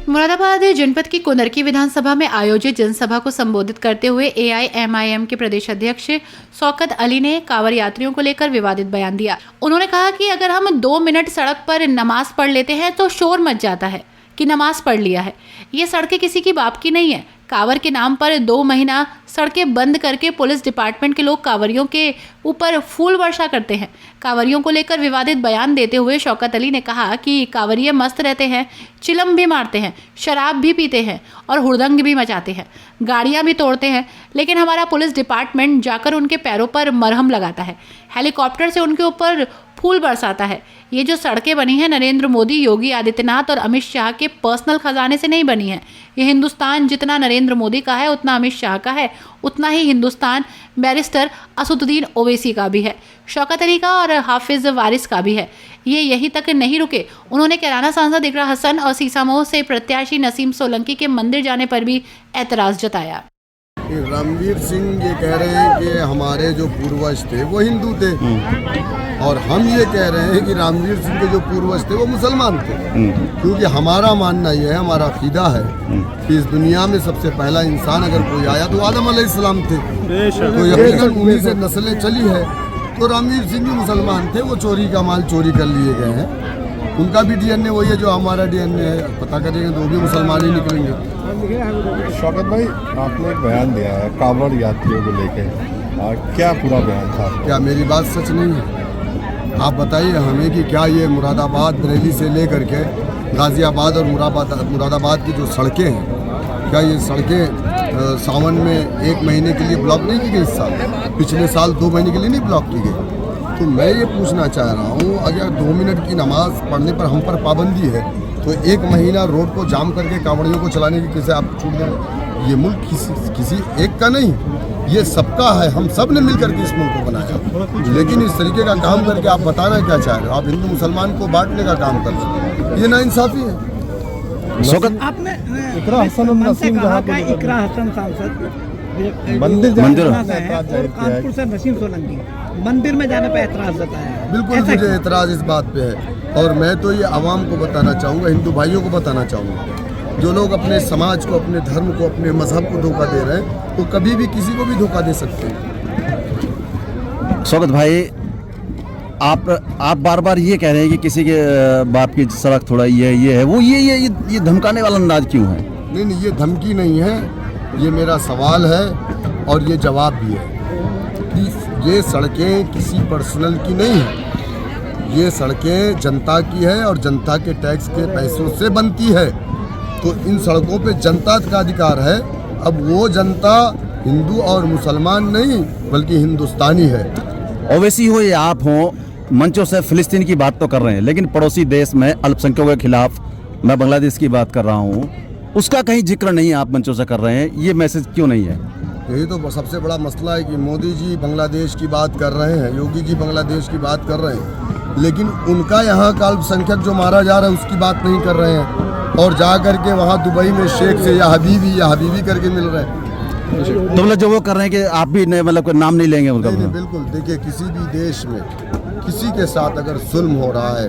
मुरादाबाद जनपद की कुंदरकी विधानसभा में आयोजित जनसभा को संबोधित करते हुए एआईएमआईएम के प्रदेश अध्यक्ष शौकत अली ने कांवड़ यात्रियों को लेकर विवादित बयान दिया। उन्होंने कहा कि अगर हम 2 मिनट सड़क पर नमाज पढ़ लेते हैं तो शोर मच जाता है कि नमाज पढ़ लिया है। ये सड़कें किसी की बाप की नहीं है। कांवड़ के नाम पर 2 महीना सड़कें बंद करके पुलिस डिपार्टमेंट के लोग कांवड़ियों के ऊपर फूल वर्षा करते हैं। कांवड़ियों को लेकर विवादित बयान देते हुए शौकत अली ने कहा कि कांवड़िये मस्त रहते हैं, चिलम भी मारते हैं, शराब भी पीते हैं और हुड़दंग भी मचाते हैं, गाड़ियां भी तोड़ते हैं, लेकिन हमारा पुलिस डिपार्टमेंट जाकर उनके पैरों पर मरहम लगाता है, हेलीकॉप्टर से उनके ऊपर फूल बरसाता है। ये जो सड़कें बनी हैं नरेंद्र मोदी, योगी आदित्यनाथ और अमित शाह के पर्सनल खजाने से नहीं बनी है। ये हिंदुस्तान जितना नरेंद्र मोदी का है उतना अमित शाह का है, उतना ही हिंदुस्तान बैरिस्टर असदुद्दीन ओवैसी का भी है, शौकत अली का और हाफिज वारिस का भी है। ये यहीं तक नहीं रुके, उन्होंने कैराना सांसद इकरा हसन और सीसामऊ से प्रत्याशी नसीम सोलंकी के मंदिर जाने पर भी एतराज जताया। रणवीर सिंह ये कह रहे हैं कि हमारे जो पूर्वज थे वो हिंदू थे और हम ये कह रहे हैं कि रणवीर सिंह के जो पूर्वज थे वो मुसलमान थे। क्योंकि हमारा मानना ये है, हमारा अकीदा है कि इस दुनिया में सबसे पहला इंसान अगर कोई आया तो आदम अलैहिस्सलाम थे, तो यकीनन उन्हीं से नस्लें चली है। तो रणवीर सिंह भी मुसलमान थे, वो चोरी का माल चोरी कर लिए गए हैं। उनका भी डीएनए वही है जो हमारा डीएनए है, पता करेंगे तो वो भी मुसलमान ही निकलेंगे। शौकत भाई, आपने एक बयान दिया है कांवड़ यात्रियों को लेके, क्या पूरा बयान था? क्या मेरी बात सच नहीं है? आप बताइए हमें कि क्या ये मुरादाबाद बरेली से लेकर के गाज़ियाबाद और मुरादाबाद की जो सड़कें हैं, क्या ये सड़कें सावन में 1 महीने के लिए ब्लॉक नहीं की गई? इस साल, पिछले साल 2 महीने के लिए नहीं ब्लॉक की गई? तो मैं ये पूछना चाह रहा हूँ, अगर 2 मिनट की नमाज पढ़ने पर हम पर पाबंदी है तो 1 महीना रोड को जाम करके कांवड़ियों को चलाने की कैसे आप छूट दें? ये मुल्क किसी एक का नहीं, ये सबका है। हम सब ने मिलकर के इस मुल्क को बनाया, लेकिन इस तरीके का काम करके आप बताना क्या चाह रहे हो? आप हिंदू मुसलमान को बांटने का काम कर रहे हो, ये नाइंसाफी है। आपने इकरा हसन नसीम इकरा हसन सांसद मंदिर कानपुर से नसीम सोलंकी मंदिर में जाने पर एतराज जताया है। बिल्कुल मुझे एतराज इस बात पे है, और मैं तो ये आवाम को बताना चाहूँगा, हिंदू भाइयों को बताना चाहूँगा, जो लोग अपने समाज को, अपने धर्म को, अपने मजहब को धोखा दे रहे हैं तो कभी भी किसी को भी धोखा दे सकते हैं। शौकत भाई, आप बार बार ये कह रहे हैं कि किसी के बाप की सड़क थोड़ा ये है वो, ये धमकाने वाला अंदाज क्यों है? नहीं, ये धमकी नहीं है, ये मेरा सवाल है और ये जवाब भी है कि ये सड़कें किसी पर्सनल की नहीं है, ये सड़कें जनता की है और जनता के टैक्स के पैसों से बनती है। तो इन सड़कों पे जनता का अधिकार है। अब वो जनता हिंदू और मुसलमान नहीं बल्कि हिंदुस्तानी है। ओवैसी हो या आप हो, मंचों से फिलिस्तीन की बात तो कर रहे हैं, लेकिन पड़ोसी देश में अल्पसंख्यकों के खिलाफ, मैं बांग्लादेश की बात कर रहा हूँ, उसका कहीं जिक्र नहीं आप मंचों से कर रहे हैं। ये मैसेज क्यों नहीं है? यही तो सबसे बड़ा मसला है कि मोदी जी बांग्लादेश की बात कर रहे हैं, योगी जी बांग्लादेश की बात कर रहे हैं, लेकिन उनका यहाँ का अल्पसंख्यक जो मारा जा रहा है उसकी बात नहीं कर रहे हैं, और जा करके वहाँ दुबई में शेख से या हबीबी करके मिल रहे हैं। तो मतलब जो वो कर रहे हैं कि आप भी मतलब नाम नहीं लेंगे उनका? नहीं, बिल्कुल। देखिए, किसी भी देश में किसी के साथ अगर जुल्म हो रहा है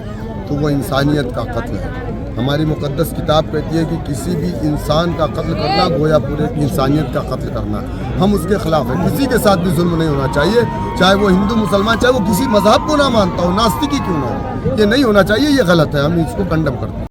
तो वो इंसानियत का कत्ल है। हमारी मुकद्दस किताब कहती है कि किसी भी इंसान का कत्ल करना गोया पूरे इंसानियत का कत्ल करना। हम उसके खिलाफ हैं। किसी के साथ भी जुल्म नहीं होना चाहिए, चाहे वो हिंदू मुसलमान, चाहे वो किसी मजहब को ना मानता हो, नास्तिक ही क्यों ना हो। ये नहीं होना चाहिए, ये गलत है, हम इसको कंडम करते हैं।